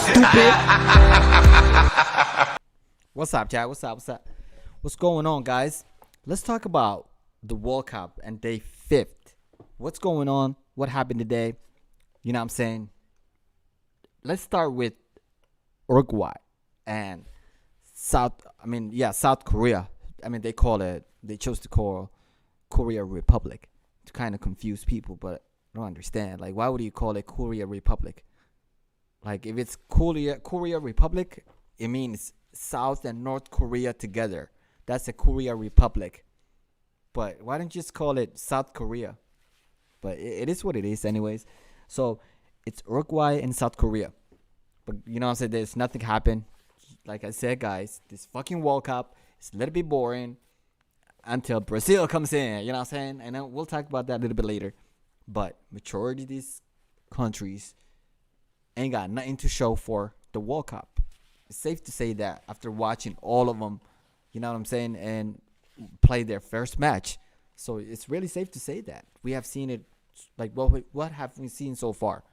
stupid. What's up, chat? What's up? What's going on, guys? Let's talk about the World Cup and day 5th. What's going on? What happened today? You know what I'm saying? Let's start with Uruguay and South Korea. I mean, they chose to call Korea Republic to kind of confuse people, but I don't understand. Like, why would you call it Korea Republic? Like, if it's Korea Republic, it means South and North Korea together. That's a Korea Republic. But why don't you just call it South Korea? But it is what it is anyways. So it's Uruguay and South Korea. But you know what I'm saying? There's nothing happened. Like I said, guys, this fucking World Cup is a little bit boring until Brazil comes in. You know what I'm saying? And then we'll talk about that a little bit later. But majority of these countries ain't got nothing to show for the World Cup. It's safe to say that after watching all of them, you know what I'm saying, and play their first match. So it's really safe to say that. We have seen it. Like, what have we seen so far?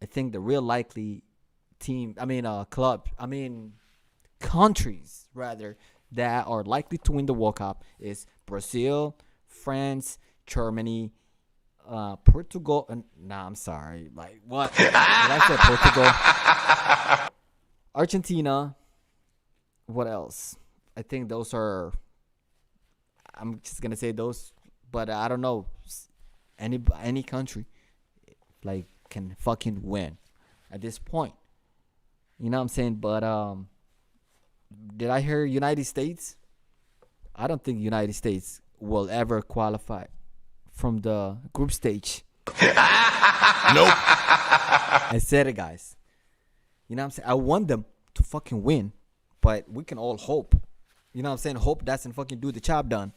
I think the real likely countries rather that are likely to win the World Cup is Brazil, France, Germany, Portugal. I'm sorry. Like, what? Did I say Portugal? Argentina. What else? I think those are. I'm just gonna say those, but I don't know. Any country, like, can fucking win at this point. You know what I'm saying? But did I hear United States? I don't think United States will ever qualify from the group stage. Nope. I said it, guys. You know what I'm saying? I want them to fucking win, but we can all hope. You know what I'm saying? Hope doesn't fucking do the job done.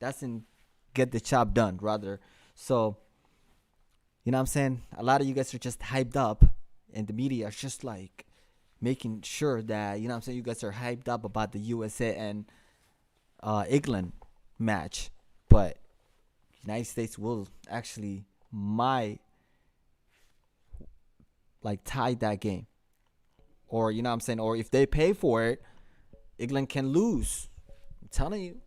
Doesn't get the job done, rather. So, you know what I'm saying? A lot of you guys are just hyped up, and the media is just like making sure that, you know what I'm saying, you guys are hyped up about the USA and England match. But United States will actually tie that game. Or, you know what I'm saying, or if they pay for it, England can lose. I'm telling you.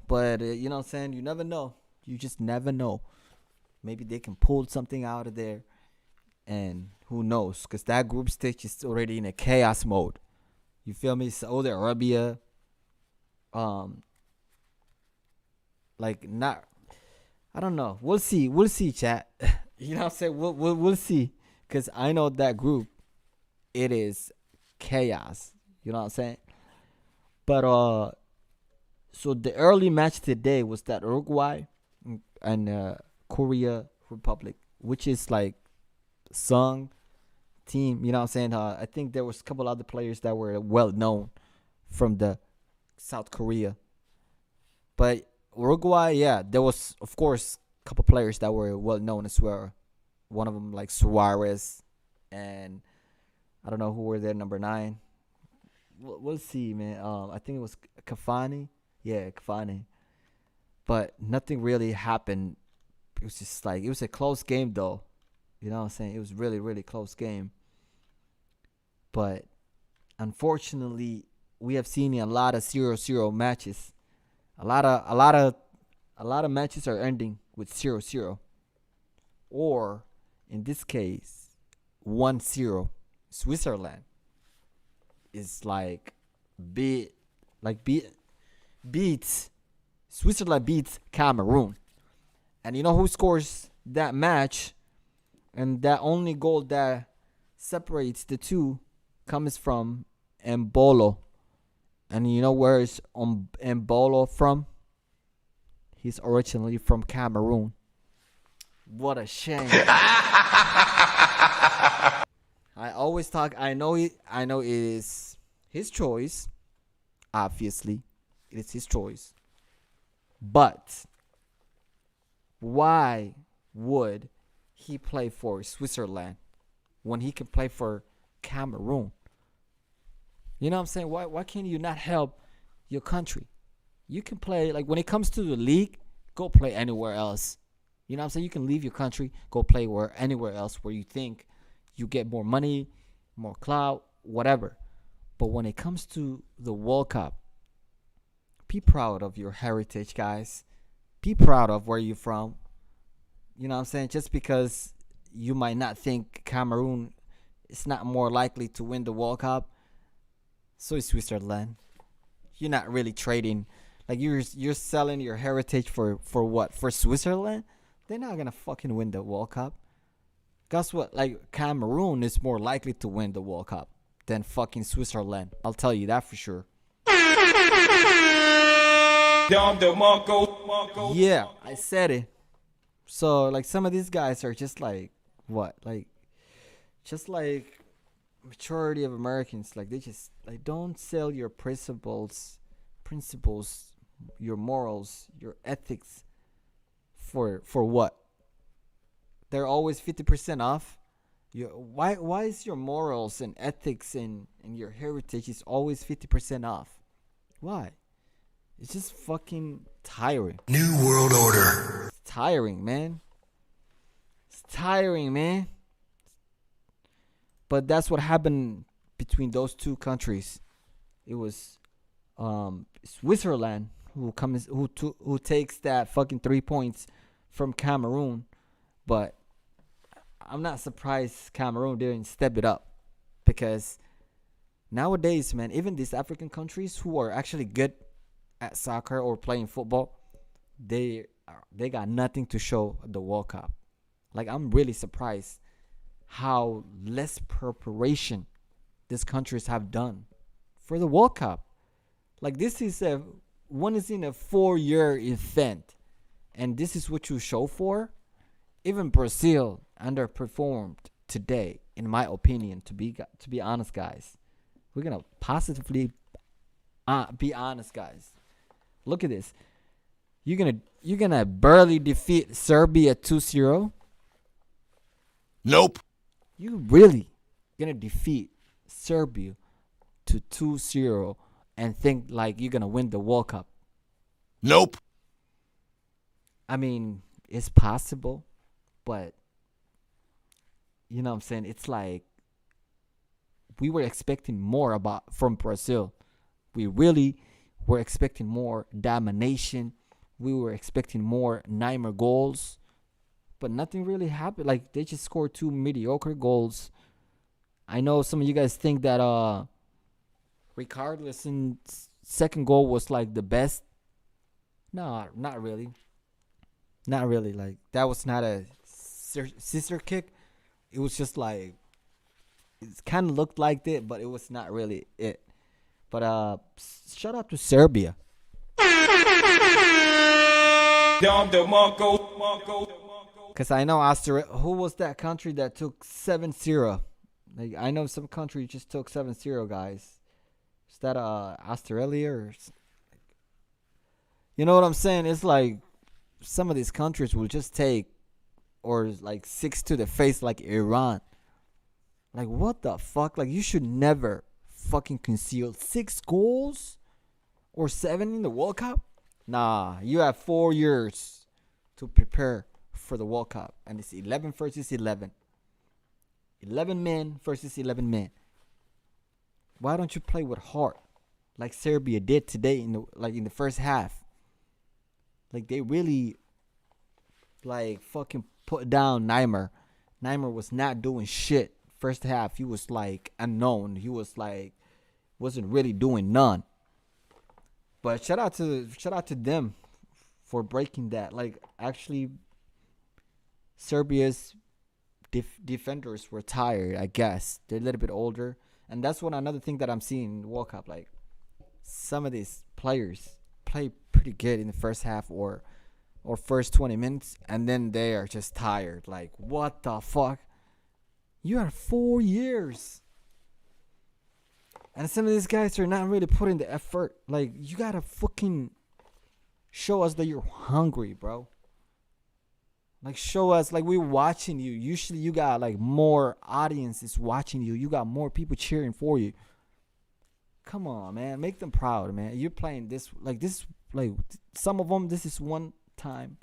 But, you know what I'm saying, you never know. You just never know. Maybe they can pull something out of there. And who knows? Because that group stage is already in a chaos mode. You feel me? Saudi Arabia. I don't know. We'll see. We'll see, chat. You know what I'm saying? We'll see. Because I know that group, it is chaos. You know what I'm saying? But, so the early match today was that Uruguay and Korea Republic, which is like sung team. You know what I'm saying? I think there was a couple other players that were well known from the South Korea. But Uruguay, yeah, there was, of course, a couple players that were well known as well. One of them like Suarez, and I don't know who were there, number 9. We'll see, man. I think it was Cavani. Yeah, Cavani. But nothing really happened. It was just like, it was a close game, though. You know what I'm saying? It was really, really close game. But unfortunately, we have seen a lot of 0-0 matches. A lot of matches are ending with 0-0. Or in this case, 1-0. Switzerland is Switzerland beats Cameroon. And you know who scores that match? And that only goal that separates the two comes from Embolo. And you know where is Embolo from? He's originally from Cameroon. What a shame. I know it is his choice. Obviously, it is his choice. But why would he play for Switzerland when he can play for Cameroon? You know what I'm saying? Why can't you not help your country? You can play, like, when it comes to the league, go play anywhere else. You know what I'm saying? You can leave your country, go play anywhere else where you think you get more money, more clout, whatever. But when it comes to the World Cup, be proud of your heritage, guys. Be proud of where you're from. You know what I'm saying? Just because you might not think Cameroon is not more likely to win the World Cup, so is Switzerland. You're not really trading. Like you're selling your heritage for what? For Switzerland? They're not gonna fucking win the World Cup. Guess what? Like Cameroon is more likely to win the World Cup than fucking Switzerland. I'll tell you that for sure. Yeah, I said it. So like some of these guys are just like what? Like just like majority of Americans, like they just like don't sell your principles, your morals, your ethics for what? They're always 50% off. Why is your morals and ethics and your heritage is always 50% off? Why? It's just fucking tiring. New World Order. It's tiring, man. It's tiring, man. But that's what happened between those two countries. It was Switzerland who takes that fucking 3 points from Cameroon, but I'm not surprised Cameroon didn't step it up, because nowadays, man, even these African countries who are actually good at soccer or playing football, they got nothing to show at the World Cup. Like, I'm really surprised how less preparation these countries have done for the World Cup. Like, this is one is in a 4-year event, and this is what you show for. Even Brazil underperformed today, in my opinion. To be honest, guys, we're gonna positively be honest, guys. Look at this. You're gonna barely defeat Serbia 2-0. Nope. You really gonna defeat Serbia to 2-0 and think like you're gonna win the World Cup? Nope. I mean, it's possible, but you know what I'm saying? It's like we were expecting more from Brazil. We really were expecting more domination. We were expecting more Neymar goals, but nothing really happened. Like, they just scored 2 mediocre goals. I know some of you guys think that Richarlison's second goal was like the best. No, not really. Not really. Like, that was not a scissor kick. It was just like, it kind of looked like it, but it was not really it. But shout out to Serbia. Because I know who was that country that took 7-0? Like, I know some country just took 7-0, guys. Is that Australia or? You know what I'm saying? It's like some of these countries will just take, or like 6 to the face, like Iran. Like, what the fuck? Like, you should never fucking concede 6 goals or 7 in the World Cup. Nah, you have 4 years to prepare for the World Cup, and it's 11 versus 11. 11 men versus 11 men. Why don't you play with heart like Serbia did today in the first half? Like, they really like fucking put down Neymar. Neymar was not doing shit first half. He was like unknown. He was like wasn't really doing none. But shout out to them for breaking that. Like, actually, Serbia's defenders were tired, I guess. They're a little bit older. And that's another thing that I'm seeing in the World Cup. Like, some of these players play pretty good in the first half or first 20 minutes, and then they are just tired. Like, what the fuck? You are 4 years. And some of these guys are not really putting the effort. Like, you gotta fucking show us that you're hungry, bro. Like, show us, like, we're watching you. Usually you got like more audiences watching you. You got more people cheering for you. Come on, man. Make them proud, man. You're playing this, like some of them, this is one time.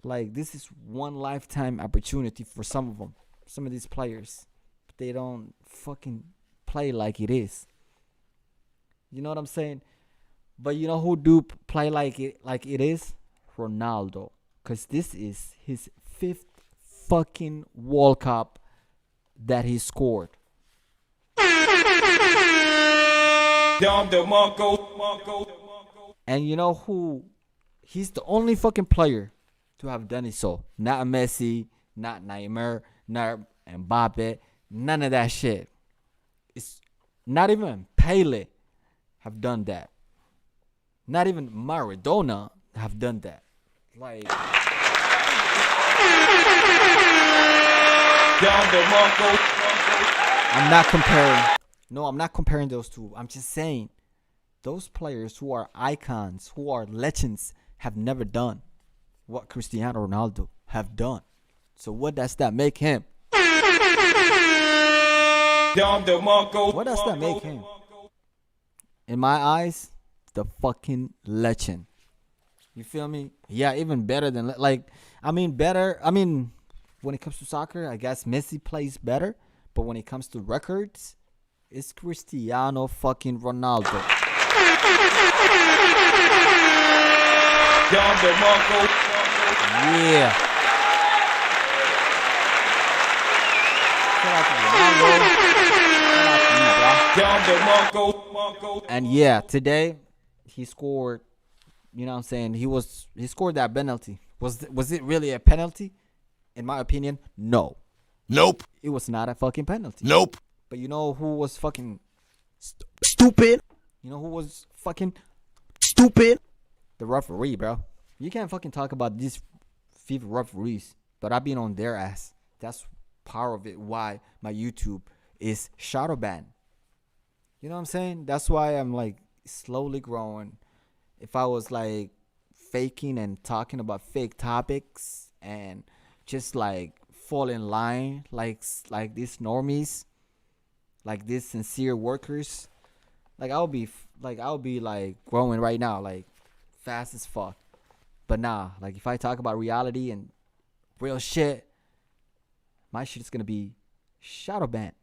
Like, this is one lifetime opportunity for some of them. Some of these players. But they don't fucking play like it is. You know what I'm saying? But you know who do play like it is? Ronaldo. Because this is his 5th fucking World Cup that he scored. And you know who? He's the only fucking player to have done it so. Not Messi, not Neymar, not Mbappe, none of that shit. It's not even Pele have done that. Not even Maradona have done that. Like I'm not comparing. No, I'm not comparing those two. I'm just saying those players who are icons, who are legends, have never done what Cristiano Ronaldo have done. So what does that make him? What does that make him? In my eyes, the fucking legend. You feel me? Yeah, even better than better. When it comes to soccer, I guess Messi plays better. But when it comes to records, it's Cristiano fucking Ronaldo. Yeah. Shout out to Ronaldo. And yeah, today he scored. You know what I'm saying? He scored that penalty. Was it really a penalty? In my opinion, no. Nope. It was not a fucking penalty. Nope. But you know who was fucking stupid? You know who was fucking stupid? The referee, bro. You can't fucking talk about these FIFA referees, but I've been on their ass. That's part of it. Why my YouTube is shadow banned. You know what I'm saying? That's why I'm like slowly growing. If I was like faking and talking about fake topics and just like fall in line like these normies, like these sincere workers, I'll be growing right now, like fast as fuck. But nah, like if I talk about reality and real shit, my shit is gonna be shadow banned.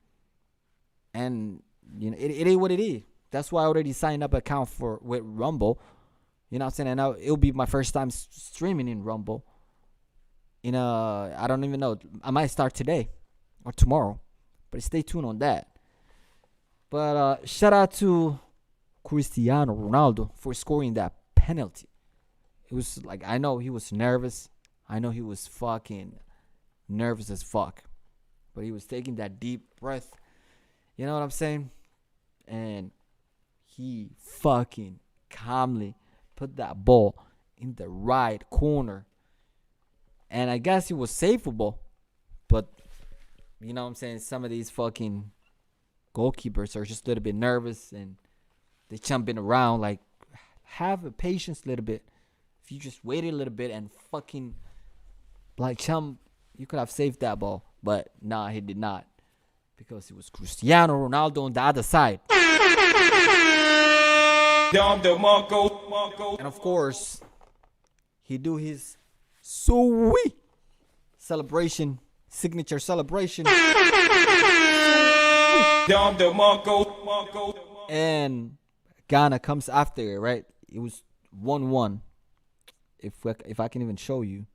And you know it is what it is. That's why I already signed up an account with Rumble. You know what I'm saying? And now it'll be my first time streaming in Rumble. I don't even know. I might start today or tomorrow, but stay tuned on that. But shout out to Cristiano Ronaldo for scoring that penalty. It was like, I know he was nervous. I know he was fucking nervous as fuck, but he was taking that deep breath. You know what I'm saying? And he fucking calmly put that ball in the right corner. And I guess it was safeable. But, you know what I'm saying? Some of these fucking goalkeepers are just a little bit nervous and they jumping around. Like, have a patience a little bit. If you just waited a little bit and fucking, like, you could have saved that ball. But, nah, he did not. Because it was Cristiano Ronaldo on the other side. And of course, he do his sweet celebration, signature celebration. And Ghana comes after it, right? It was 1-1. If I can even show you.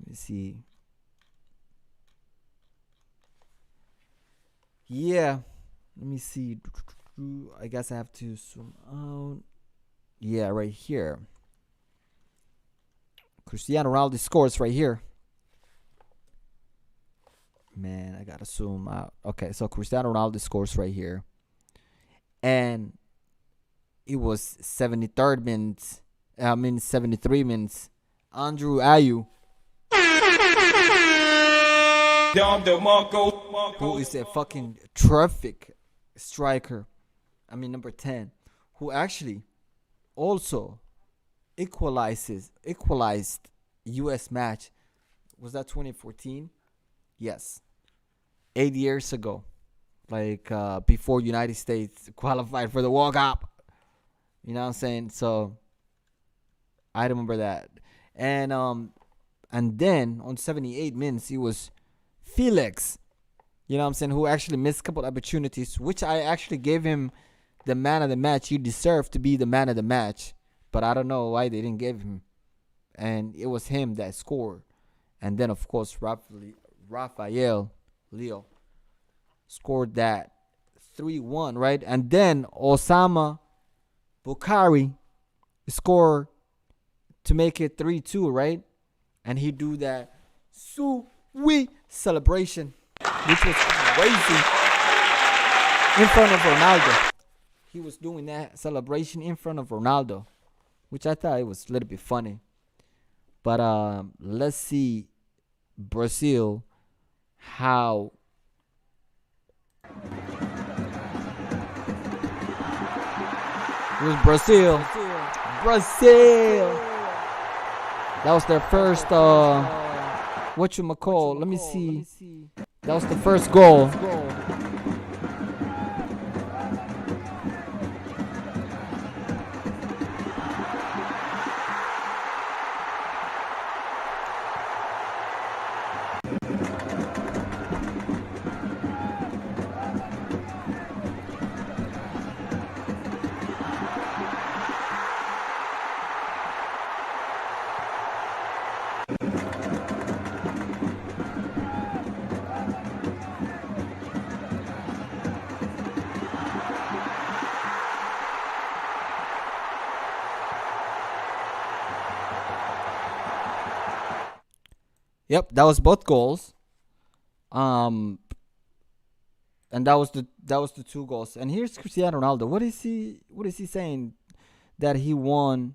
Let me see. Yeah. Let me see. I guess I have to zoom out. Yeah, right here. Cristiano Ronaldo scores right here. Man, I gotta zoom out. Okay, so Cristiano Ronaldo scores right here. And it was 73rd minutes. 73 minutes. Andrew Ayew, who is a fucking terrific striker. Number 10, who actually also equalized U.S. match. Was that 2014? Yes. 8 years ago. Like before United States qualified for the World Cup. You know what I'm saying? So I remember that. And then on 78 minutes it was Felix You know what I'm saying? Who actually missed a couple opportunities, which I actually gave him the man of the match. He deserved to be the man of the match. But I don't know why they didn't give him. And it was him that scored. And then, of course, Rafael Leo scored that 3-1, right? And then Osama Bukhari scored to make it 3-2, right? And he do that sweet celebration, which was crazy, in front of Ronaldo. He was doing that celebration in front of Ronaldo, which I thought it was a little bit funny. But let's see Brazil, how it was Brazil. That was their first whatchamacall. Let me see. That was the first goal. Yep, that was both goals. And that was the two goals. And here's Cristiano Ronaldo. What is he saying? That he won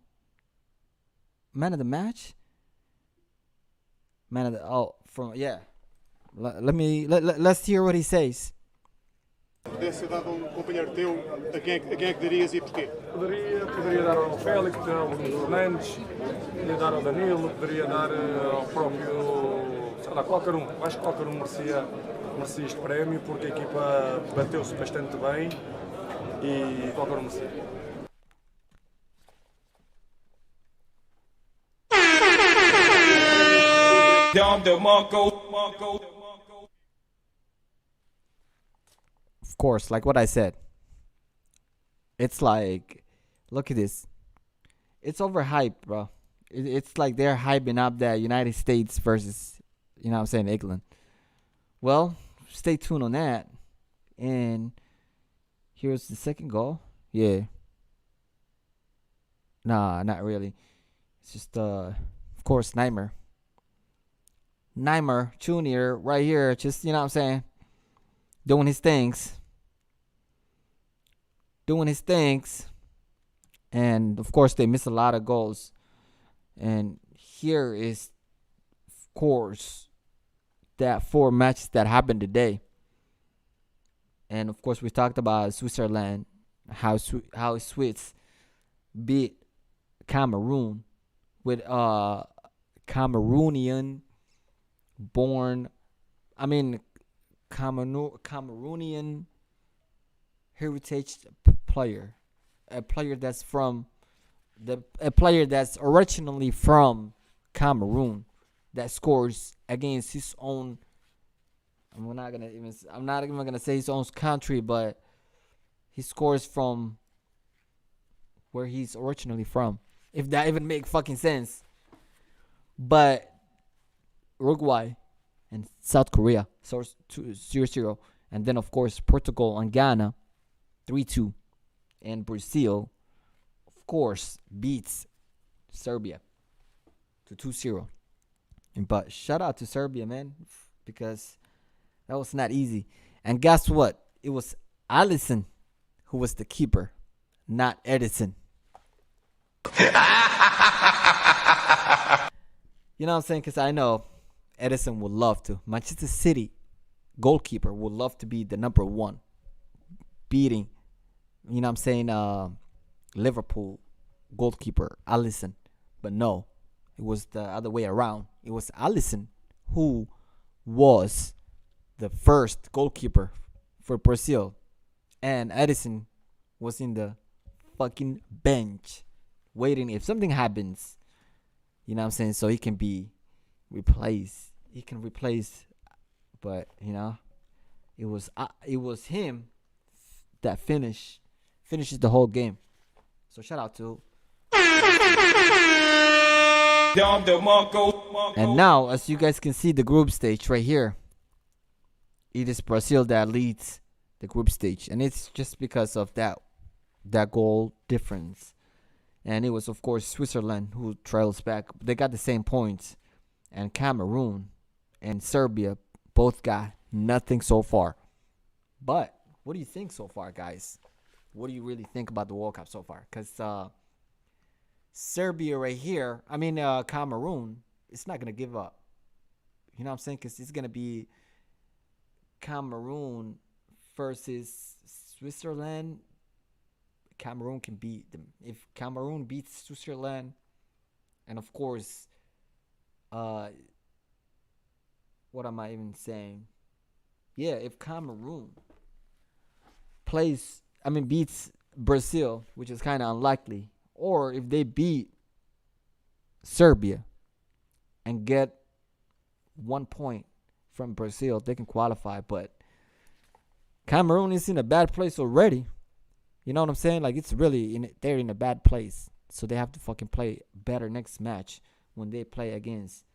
man of the match? Let's hear what he says. Pudesse dar companheiro teu, a quem é que darias e porquê? Poderia dar ao Félix, ao Bruno Fernandes, poderia dar ao Danilo, poderia dar ao próprio, sei lá, qualquer um. Acho que qualquer um merecia este prémio, porque a equipa bateu-se bastante bem e qualquer um merecia. Of course, like what I said, it's like, look at this. It's overhyped, bro. It's like they're hyping up that United States versus, you know what I'm saying, England. Well, stay tuned on that. And here's the second goal. Yeah. Nah, not really. It's just, of course, Neymar Jr. right here, just, you know what I'm saying, doing his things. And, of course, they miss a lot of goals. And here is, of course, that 4 matches that happened today. And, of course, we talked about Switzerland, how Swiss beat Cameroon with Cameroonian heritage player, a player that's originally from Cameroon, that scores against his own. I'm not even gonna say his own country, but he scores from where he's originally from. If that even makes fucking sense. But Uruguay and South Korea, so 0-0, and then of course Portugal and Ghana, 3-2, and Brazil, of course, beats Serbia to 2-0. But shout out to Serbia, man, because that was not easy. And guess what? It was Alisson who was the keeper, not Edison. You know what I'm saying? Because I know Edison would love to. Manchester City goalkeeper would love to be the number 1, beating, you know what I'm saying, Liverpool goalkeeper Alisson. But no, it was the other way around. It was Alisson who was the first goalkeeper for Brazil, and Edison was in the fucking bench waiting if something happens, you know what I'm saying, so he can be replaced. But, you know, it was him that finishes the whole game. So shout out to. And now, as you guys can see, the group stage right here, it is Brazil that leads the group stage, and it's just because of that goal difference. And it was, of course, Switzerland who trails back. They got the same points, and Cameroon and Serbia both got nothing so far. But what do you think so far, guys? What do you really think about the World Cup so far? Because Serbia right here, Cameroon, it's not going to give up. You know what I'm saying? Because it's going to be Cameroon versus Switzerland. Cameroon can beat them. If Cameroon beats Switzerland, and of course, what am I even saying? Yeah, if Cameroon beats Brazil, which is kind of unlikely, or if they beat Serbia and get 1 point from Brazil, they can qualify. But Cameroon is in a bad place already. You know what I'm saying? Like, it's really they're in a bad place. So they have to fucking play better next match when they play against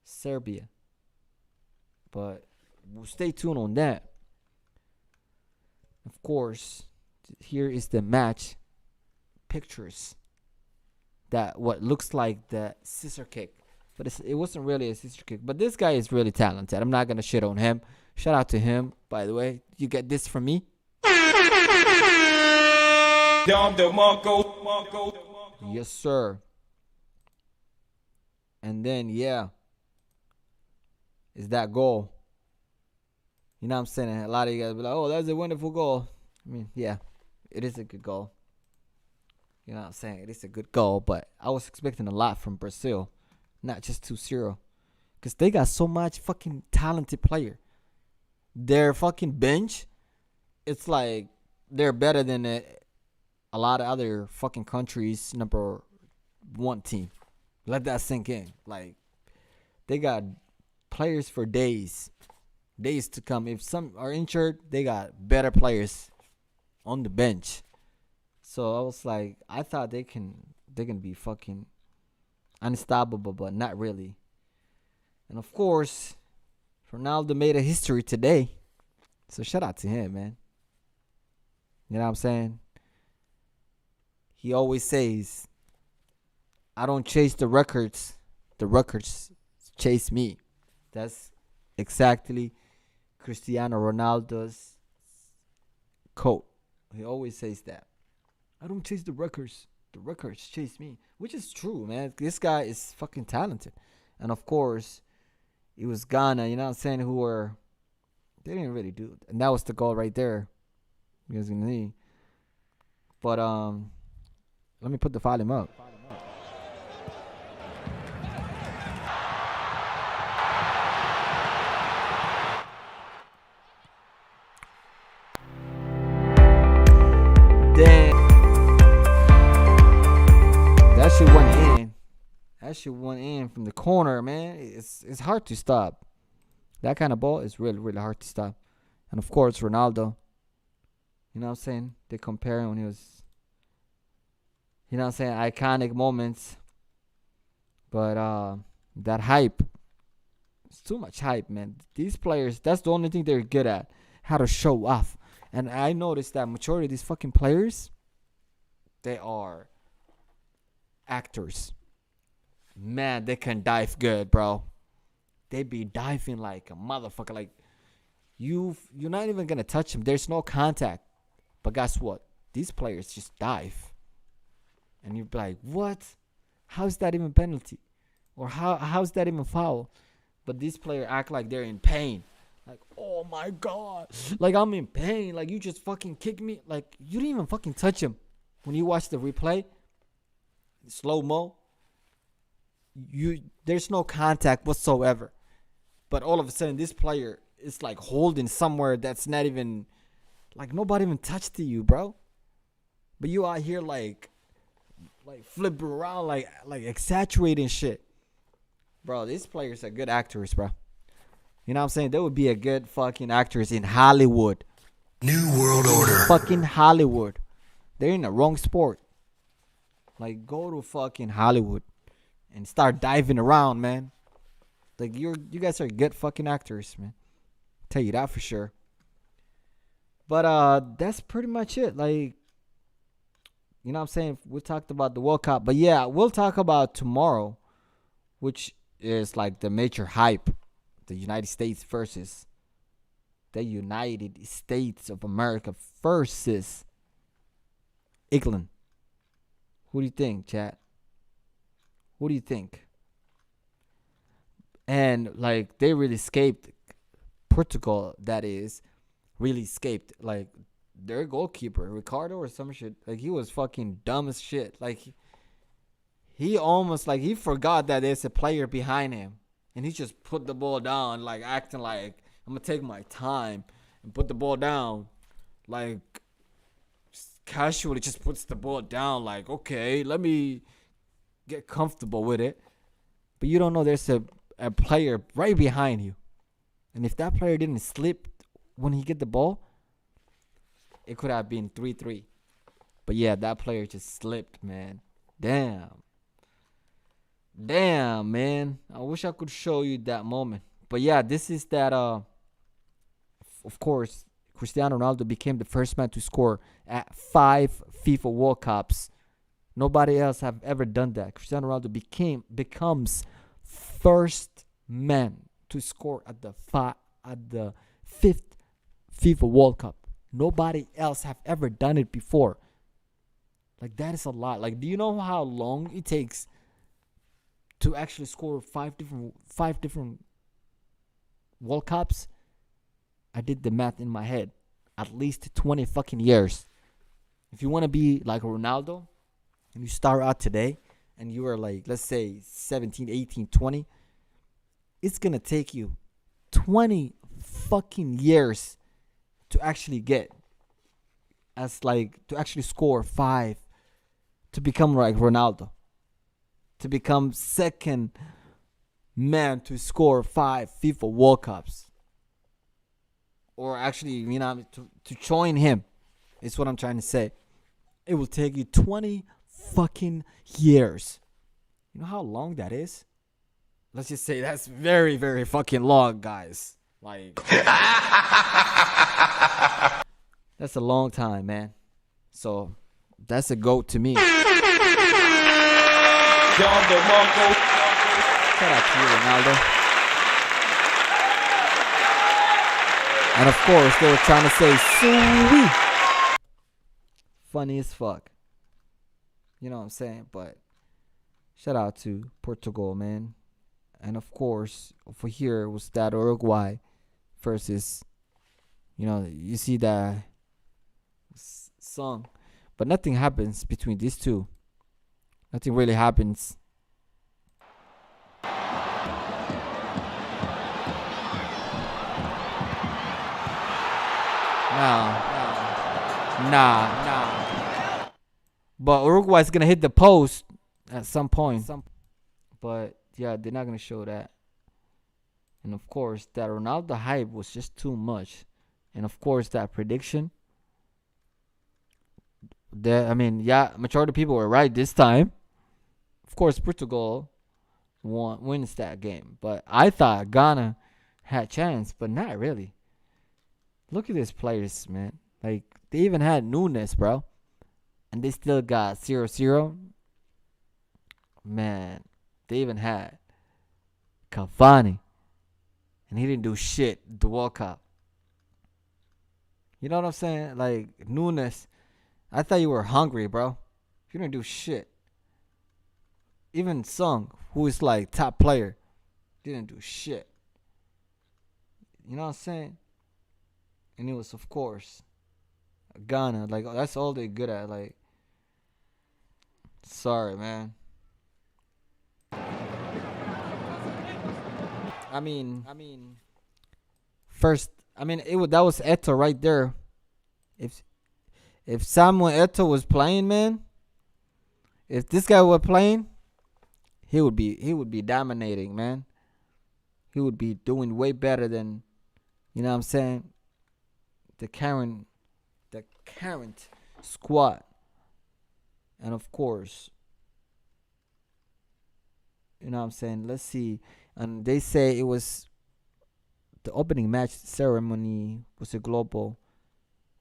Serbia. But we'll stay tuned on that. Of course, here is the match pictures. That what looks like the scissor kick. But it wasn't really a scissor kick. But this guy is really talented. I'm not going to shit on him. Shout out to him, by the way. You get this from me. Yes, sir. And then, yeah, is that goal. You know what I'm saying? A lot of you guys be like, oh, that's a wonderful goal. I mean, yeah, it is a good goal. You know what I'm saying? It is a good goal, but I was expecting a lot from Brazil, not just 2-0. Because they got so much fucking talented player. Their fucking bench, it's like they're better than a lot of other fucking countries' number 1 team. Let that sink in. Like, they got players for days to come. If some are injured, they got better players on the bench. So I was like, I thought they can be fucking unstoppable, but not really. And of course, Ronaldo made a history today. So shout out to him, man. You know what I'm saying? He always says, I don't chase the records chase me. That's exactly Cristiano Ronaldo's quote. He always says that. I don't chase the records chase me. Which is true, man. This guy is fucking talented. And of course, it was Ghana, you know what I'm saying, they didn't really do it. And that was the goal right there. You guys can see. But let me put the volume up. Damn. That shit went in from the corner, man. It's hard to stop. That kind of ball is really, really hard to stop. And of course, Ronaldo. You know what I'm saying? They compare him when he was, you know what I'm saying, iconic moments. But that hype, it's too much hype, man. These players, that's the only thing they're good at, how to show off. And I noticed that majority of these fucking players, they are actors. Man, they can dive good, bro. They be diving like a motherfucker. Like, you're not even going to touch them. There's no contact. But guess what? These players just dive. And you're like, what? How's that even penalty? Or how's that even foul? But these players act like they're in pain. Like, oh my God. Like, I'm in pain. Like, you just fucking kicked me. Like, you didn't even fucking touch him. When you watch the replay, slow-mo, there's no contact whatsoever. But all of a sudden, this player is like holding somewhere that's not even, like, nobody even touched you, bro. But you out here like flipping around, like exaggerating shit. Bro, these players are good actors, bro. You know what I'm saying? They would be a good fucking actors in Hollywood. New World Order. Fucking Hollywood. They're in the wrong sport. Like, go to fucking Hollywood and start diving around, man. Like, you guys are good fucking actors, man. Tell you that for sure. But that's pretty much it. Like, you know what I'm saying? We talked about the World Cup. But yeah, we'll talk about tomorrow, which is like the major hype. The United States versus the United States of America versus England. Who do you think, chat? Who do you think? And like, they really escaped. Portugal, that is, really escaped. Like, their goalkeeper, Ricardo or some shit, like, he was fucking dumb as shit. Like, he almost, like, he forgot that there's a player behind him. And he just put the ball down, like, acting like, I'm going to take my time and put the ball down. Like, casually just puts the ball down, like, okay, let me get comfortable with it. But you don't know there's a player right behind you. And if that player didn't slip when he get the ball, it could have been 3-3. But yeah, that player just slipped, man. Damn, man. I wish I could show you that moment. But yeah, this is that, of course, Cristiano Ronaldo became the first man to score at 5 FIFA World Cups. Nobody else have ever done that. Cristiano Ronaldo becomes first man to score at the 5th FIFA World Cup. Nobody else have ever done it before. Like, that is a lot. Like, do you know how long it takes to actually score five different World Cups? I did the math in my head. At least 20 fucking years. If you want to be like Ronaldo and you start out today and you are like, let's say 17, 18, 20, it's going to take you 20 fucking years to actually get to actually score 5, to become like Ronaldo, to become second man to score 5 FIFA World Cups, or actually, you know, to join him, is what I'm trying to say. It will take you 20 fucking years. You know how long that is? Let's just say that's very, very fucking long, guys. Like, that's a long time, man. So, that's a GOAT to me. Shout out to you, Ronaldo. And of course, they were trying to say, sweet. Funny as fuck. You know what I'm saying? But, shout out to Portugal, man. And of course, over here was that Uruguay versus, you know, you see that song. But nothing happens between these two. Nothing really happens. Nah. But Uruguay's going to hit the post at some point. But yeah, they're not going to show that. And of course, that Ronaldo hype was just too much. And of course, that prediction. Majority of people were right this time. Of course, Portugal wins that game. But I thought Ghana had chance, but not really. Look at these players, man. Like, they even had Nunes, bro. And they still got 0-0. Man, they even had Cavani. And he didn't do shit the World Cup. You know what I'm saying? Like, Nunes, I thought you were hungry, bro. You didn't do shit. Even Sung, who is like top player, didn't do shit. You know what I'm saying? And it was, of course, Ghana. Like, that's all they're good at. Like, sorry, man. I mean, first, that was Eto'o right there. If Samuel Eto'o was playing, man, if this guy were playing, he would be dominating, man. he would be doing way better than, you know what I'm saying, the current squad. And of course, you know what I'm saying, let's see. And they say it was the opening match ceremony was a global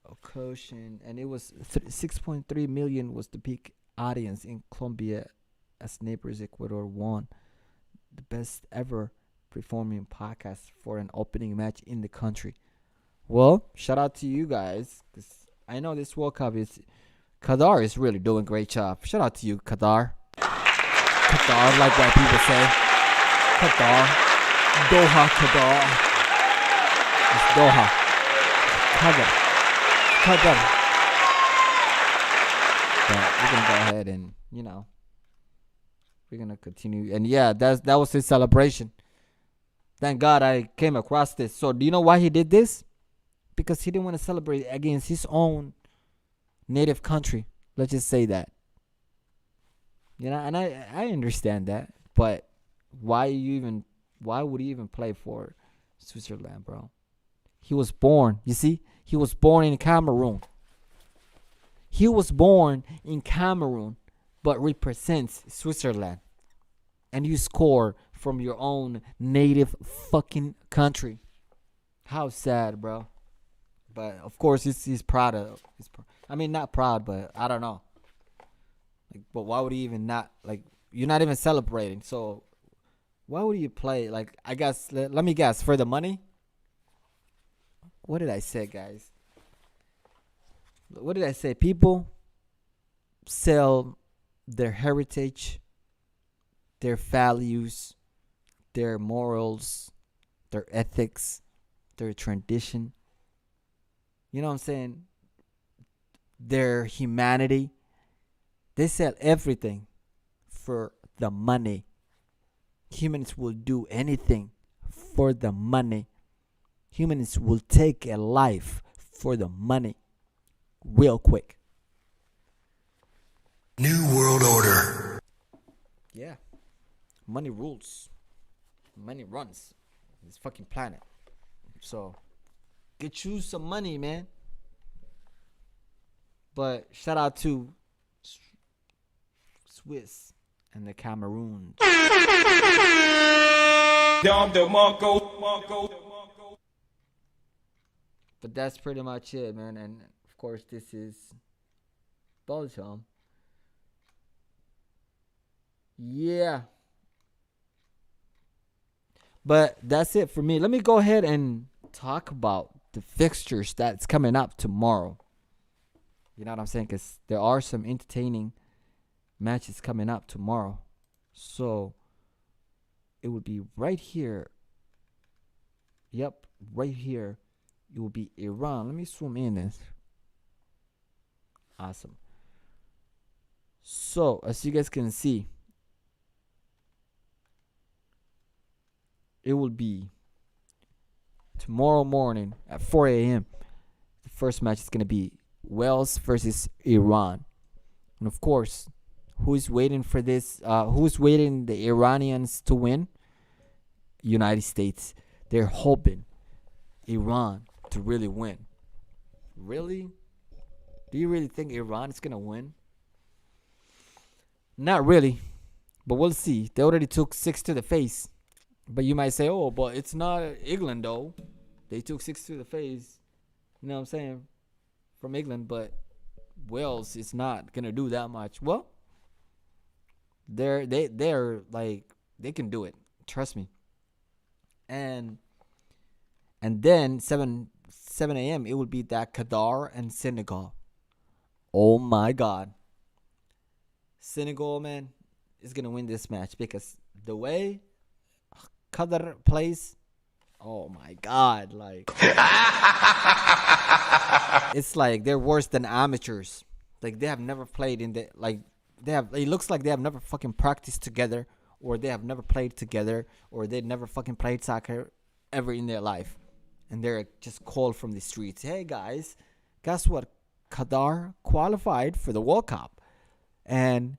occasion, and it was 6.3 million was the peak audience in Colombia as neighbors Ecuador won the best ever performing podcast for an opening match in the country. Well, shout out to you guys, because I know this World Cup is Qatar is really doing a great job. Shout out to you, Qatar. Qatar, like white people say. Qatar. Doha, Qatar. It's Doha. Qatar. But we're gonna go ahead and, we're gonna continue. And yeah, that was his celebration. Thank God I came across this. So do you know why he did this? Because he didn't want to celebrate against his own native country. Let's just say that. And I understand that. But why would he even play for Switzerland, bro? He was born, you see? He was born in Cameroon. But represents Switzerland. And you score from your own native fucking country. How sad, bro. But of course, he's proud of. Not proud, but I don't know. But why would he even not? You're not even celebrating. So why would you play? I guess let me guess, for the money. What did I say, guys? What did I say? People sell their heritage, their values, their morals, their ethics, their tradition. You know what I'm saying? Their humanity. They sell everything for the money. Humans will do anything for the money. Humans will take a life for the money. Real quick. New World Order. Yeah. Money rules. Money runs this fucking planet. So, get you some money, man. But shout out to Swiss and the Cameroon. But that's pretty much it, man. And of course, this is Belgium. Yeah. But that's it for me. Let me go ahead and talk about the fixtures that's coming up tomorrow. You know what I'm saying? Because there are some entertaining matches coming up tomorrow. So it would be right here. Yep, right here. It will be Iran. Let me zoom in this. Awesome. So, as you guys can see, it will be tomorrow morning at 4 a.m. The first match is going to be Wales versus Iran. And of course, who's waiting for this? Who's waiting the Iranians to win? United States. They're hoping Iran to really win. Really? Do you really think Iran is going to win? Not really. But we'll see. They already took 6 to the face. But you might say, oh, but it's not England, though. They took 6 to the face. You know what I'm saying? From England. But Wales is not going to do that much. Well, they're like, they can do it. Trust me. And then 7 a.m. it will be that Qatar and Senegal. Oh my God. Senegal, man, is going to win this match because the way Qatar plays, oh my God, it's like they're worse than amateurs. Like they have never played in the it looks like they have never fucking practiced together, or they have never played together, or they never fucking played soccer ever in their life. And they're just called from the streets. Hey guys, guess what? Qatar qualified for the World Cup. And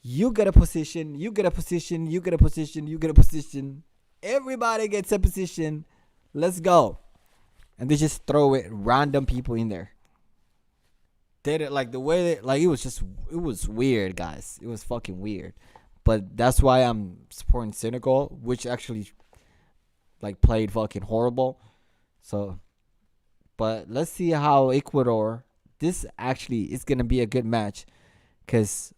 you get a position, you get a position, you get a position, you get a position. Everybody gets a position. Let's go. And they just throw it random people in there. They did like the way that, like, it was weird, guys. It was fucking weird. But that's why I'm supporting Senegal, which actually like played fucking horrible. So, but let's see how Ecuador. This actually is gonna be a good match, cause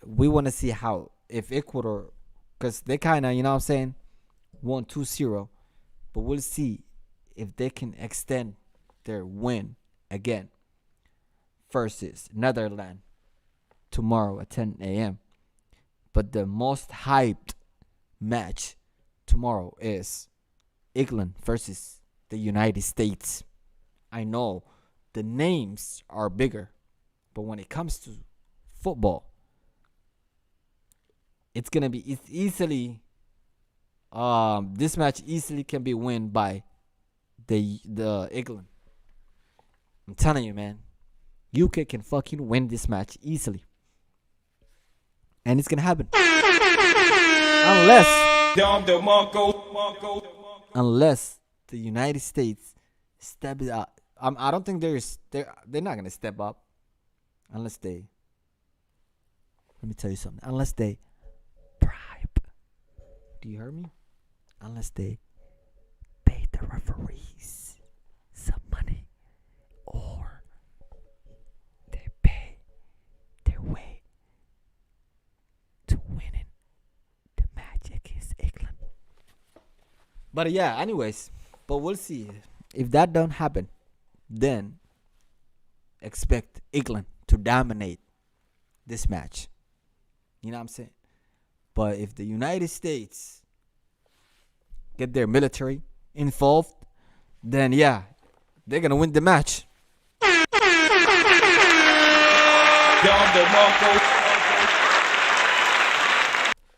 we want to see how if Ecuador, cause they kind of, you know what I'm saying, won 2-0, but we'll see if they can extend their win again versus Netherlands tomorrow at 10 a.m. But the most hyped match tomorrow is England versus the United States. I know the names are bigger, but when it comes to football, it's easily this match easily can be won by the England. I'm telling you, man, UK can fucking win this match easily. And it's gonna happen. Unless the United States step it up. I don't think they're not gonna step up unless they. Let me tell you something. Unless they bribe. Do you hear me? Unless they pay the referees some money, or they pay their way to winning the match against England. But yeah, anyways, but we'll see. If that don't happen, then expect England to dominate this match. You know what I'm saying? But if the United States get their military involved, then yeah, they're gonna win the match.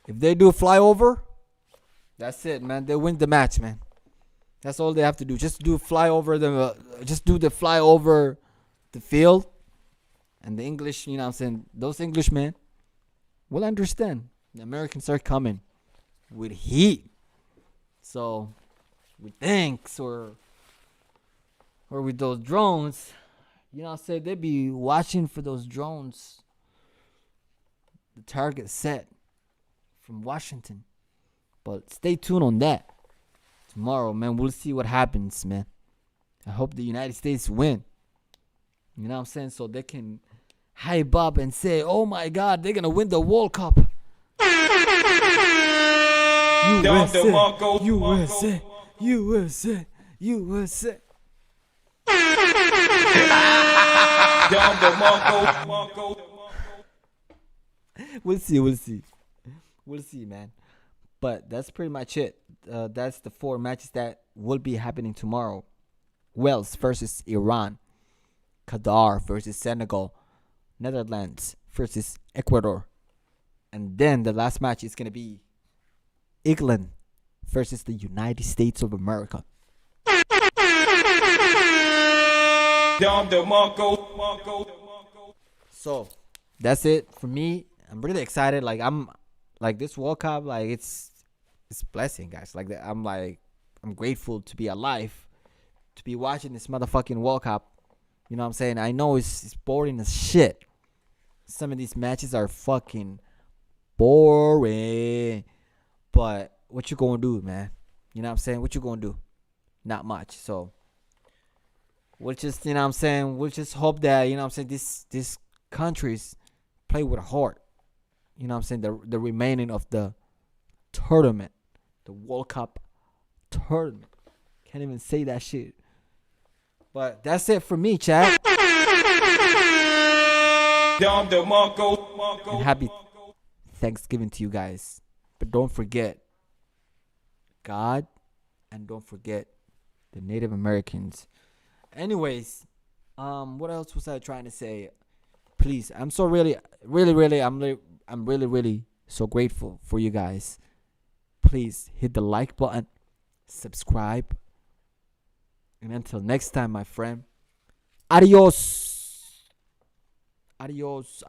If they do flyover, that's it, man. They win the match, man. That's all they have to do. Just do flyover just do the flyover the field, and the English, you know what I'm saying, those Englishmen will understand. The Americans are coming with heat. So with tanks or with those drones, you know what I'm saying, they be watching for those drones. The target set from Washington. But stay tuned on that. Tomorrow, man, we'll see what happens, man. I hope the United States win. You know what I'm saying? So they can hype up and say, oh my God, they're going to win the World Cup. USA, USA, USA. We'll see, man. But that's pretty much it. That's the 4 matches that will be happening tomorrow. Wales versus Iran. Qatar versus Senegal. Netherlands versus Ecuador. And then the last match is going to be England versus the United States of America. So that's it for me. I'm really excited. Like this World Cup, like it's a blessing, guys. I'm grateful to be alive, to be watching this motherfucking World Cup. You know what I'm saying? I know it's boring as shit. Some of these matches are fucking boring. But what you gonna do, man? You know what I'm saying? What you gonna do? Not much. So we'll just, you know what I'm saying, we'll just hope that, you know what I'm saying, these countries play with a heart. You know what I'm saying? The remaining of the tournament. The World Cup tournament. Can't even say that shit. But that's it for me, chat. And happy Thanksgiving to you guys. But don't forget God, and don't forget the Native Americans. Anyways, what else was I trying to say? Please, I'm so really so grateful for you guys. Please hit the like button, subscribe, and until next time, my friend, adios. Adios.